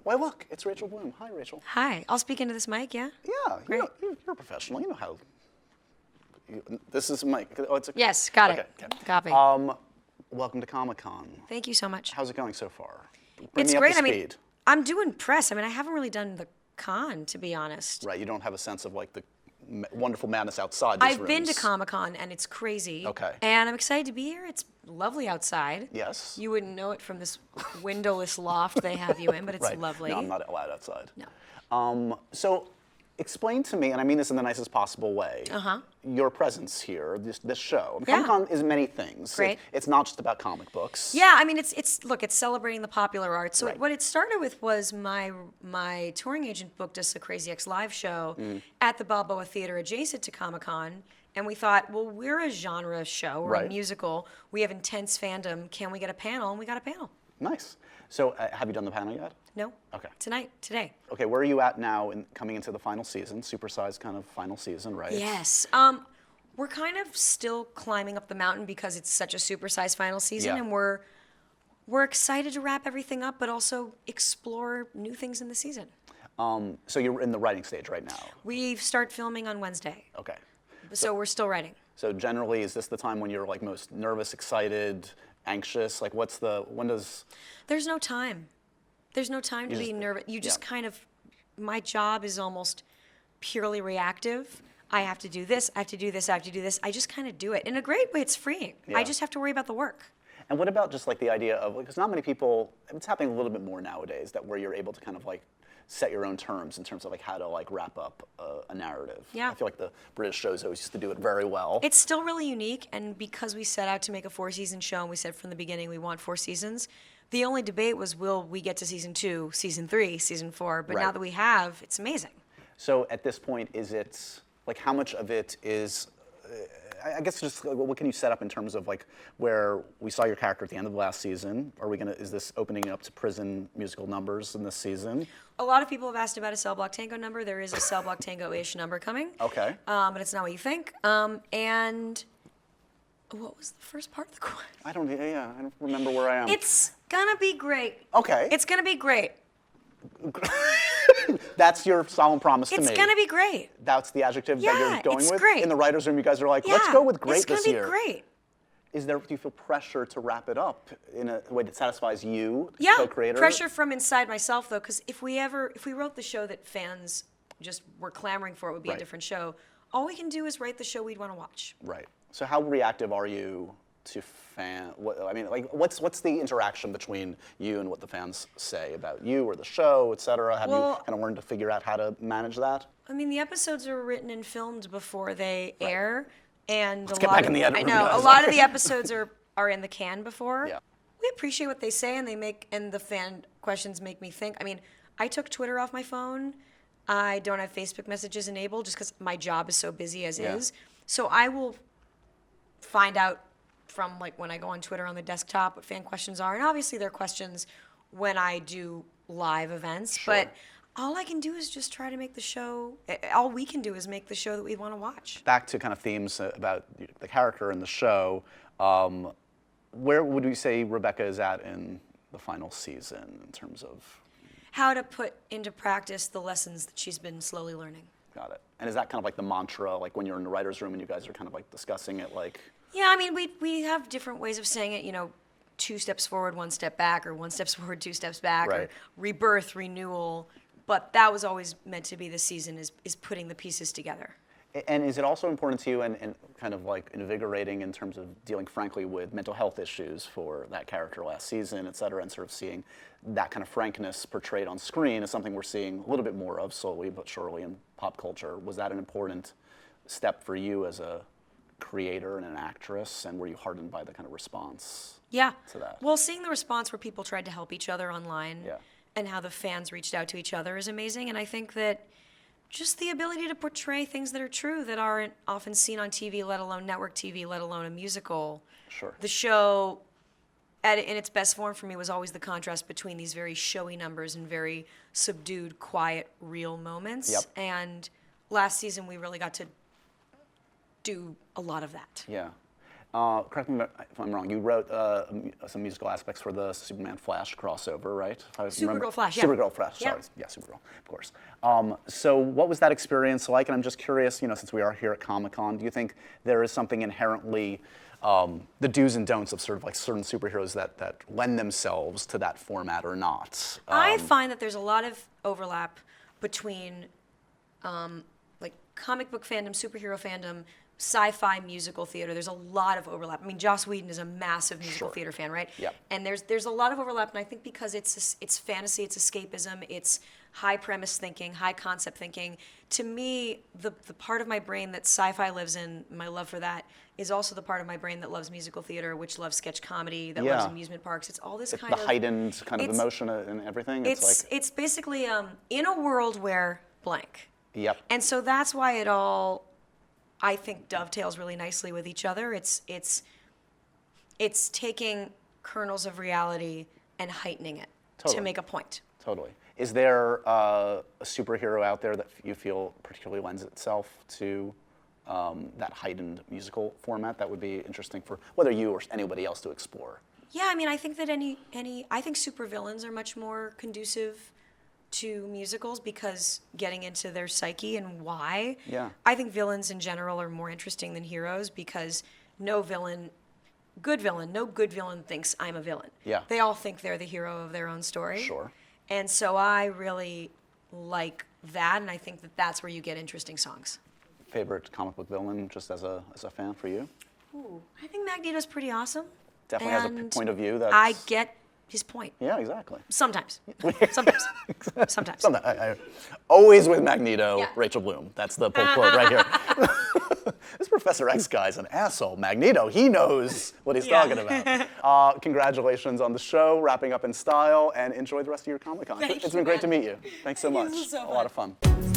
Why, look, it's Rachel Bloom. Hi, Rachel. Hi. I'll speak into this mic, yeah? Yeah, Great. you're a professional. You know how. This is Mike. Oh, it's Yes, got it. Okay. Copy. Welcome to Comic-Con. Thank you so much. How's it going so far? Bring It's me up great. to I mean, speed. I'm doing press. I mean, I haven't really done the con, to be honest. Right, you don't have a sense of like the wonderful madness outside these I've been to rooms. Comic-Con, and it's crazy. Okay. And I'm excited to be here. It's lovely outside. Yes. You wouldn't know it from this windowless loft they have you in, but it's Right. lovely. No, I'm not allowed outside. No. So explain to me, and I mean this in the nicest possible way, your presence here, this show. And Yeah. Comic-Con is many things. Great. It's not just about comic books. Yeah, I mean, it's celebrating the popular arts. So Right. what it started with was my touring agent booked us a Crazy X Live show at the Balboa Theater adjacent to Comic-Con. And we thought, well, we're a genre show, we're Right. a musical, we have intense fandom, can we get a panel? And we got a panel. Nice. So have you done the panel yet? No? Okay. Today. Okay, where are you at now in coming into the final season? Supersized kind of final season, right? Yes. We're kind of still climbing up the mountain because it's such a supersized final season, Yeah. and we're excited to wrap everything up, but also explore new things in the season. So you're in the writing stage right now. We start filming on Wednesday, Okay. so we're still writing. So generally, is this the time when you're like most nervous, excited, anxious? Like when does? There's no time. There's no time to be nervous. You just kind of, my job is almost purely reactive. I have to do this, I have to do this, I have to do this. I just kind of do it. In a great way, it's freeing. Yeah. I just have to worry about the work. And what about just like the idea of, because not many people, it's happening a little bit more nowadays, that where you're able to kind of like set your own terms in terms of like how to like wrap up a narrative. Yeah. I feel like the British shows always used to do it very well. It's still really unique, and because we set out to make a 4-season show, and we said from the beginning we want 4 seasons, the only debate was, will we get to season 2, season 3, season 4? But now Right. that we have, it's amazing. So at this point, is it, like how much of it is, I guess just like, what can you set up in terms of like where we saw your character at the end of the last season? Is this opening up to prison musical numbers in this season? A lot of people have asked about a Cell Block Tango number. There is a Cell Block Tango-ish number coming. Okay. But it's not what you think. And what was the first part of the question? I don't remember where I am. It's gonna be great. Okay. It's gonna be great. That's your solemn promise to me. It's gonna be great. That's the adjective that Yeah, you're going it's with? great. In the writer's room, you guys are like, Yeah, let's go with great this year. It's gonna be great. Do you feel pressure to wrap it up in a way that satisfies you, Yeah, co-creator? pressure from inside myself though, because if we wrote the show that fans just were clamoring for, it would be Right. a different show. All we can do is write the show we'd want to watch. Right. So how reactive are you to what's the interaction between you and what the fans say about you or the show, et cetera? Have you kind of learned to figure out how to manage that? I mean, the episodes are written and filmed before they air, and Let's get back in the edit I room, know guys. a lot of the episodes are in the can before. Yeah. We appreciate what they say, and the fan questions make me think. I mean, I took Twitter off my phone. I don't have Facebook messages enabled just because my job is so busy as Yeah. is. So I will find out from like when I go on Twitter on the desktop what fan questions are, and obviously there are questions when I do live events. Sure. But all I can do is just try to make the show. All we can do is make the show that we want to watch. Back to kind of themes about the character in the show. Where would you say Rebecca is at in the final season in terms of? How to put into practice the lessons that she's been slowly learning. Got it. And is that kind of like the mantra, like when you're in the writer's room and you guys are kind of like discussing it, like? Yeah, I mean, we have different ways of saying it, 2 steps forward, 1 step back, or 1 step forward, 2 steps back, Right. or rebirth, renewal. But that was always meant to be the season, is putting the pieces together. And is it also important to you and kind of like invigorating in terms of dealing frankly with mental health issues for that character last season, et cetera, and sort of seeing that kind of frankness portrayed on screen is something we're seeing a little bit more of slowly but surely in pop culture. Was that an important step for you as a creator and an actress, and were you hardened by the kind of response Yeah. to that? Well, seeing the response where people tried to help each other online Yeah. and how the fans reached out to each other is amazing. And I think that just the ability to portray things that are true that aren't often seen on TV, let alone network TV, let alone a musical. Sure. The show, in its best form for me, was always the contrast between these very showy numbers and very subdued, quiet, real moments. Yep. And last season, we really got to do a lot of that. Yeah. Correct me if I'm wrong. You wrote some musical aspects for the Superman Flash crossover, right? If I remember- Supergirl Flash, yeah. Supergirl Flash. Yeah. Sorry, yeah, Supergirl, of course. So, what was that experience like? And I'm just curious, since we are here at Comic-Con, do you think there is something inherently the do's and don'ts of sort of like certain superheroes that lend themselves to that format or not? I find that there's a lot of overlap between like comic book fandom, superhero fandom, sci-fi musical theater. There's a lot of overlap. I mean, Joss Whedon is a massive musical Sure. theater fan, right? Yep. And there's a lot of overlap, and I think because it's fantasy, it's escapism, it's high premise thinking, high concept thinking. To me, the part of my brain that sci-fi lives in, my love for that, is also the part of my brain that loves musical theater, which loves sketch comedy, that loves Yeah. amusement parks. It's all this The kind of heightened kind of it's- emotion and everything. It's basically in a world where blank. Yep. And so that's why it all, I think, dovetails really nicely with each other. It's taking kernels of reality and heightening it Totally. to make a point. Totally. Is there a superhero out there that you feel particularly lends itself to that heightened musical format that would be interesting for whether you or anybody else to explore? Yeah, I mean, I think that I think supervillains are much more conducive to musicals because getting into their psyche and why. Yeah. I think villains in general are more interesting than heroes because no good villain thinks I'm a villain. Yeah. They all think they're the hero of their own story. Sure. And so I really like that, and I think that that's where you get interesting songs. Favorite comic book villain, just as a fan for you? Ooh, I think Magneto's pretty awesome. Definitely has a And point of view that's... I get his point. Yeah, exactly. Sometimes. Sometimes. Always with Magneto, Yeah. Rachel Bloom. That's the pull quote right here. This Professor X guy's an asshole. Magneto, he knows what he's Yeah. talking about. Congratulations on the show, wrapping up in style, and enjoy the rest of your Comic-Con. Thank It's you, been great to man. meet you. Thanks so This much. is so A lot of fun. fun.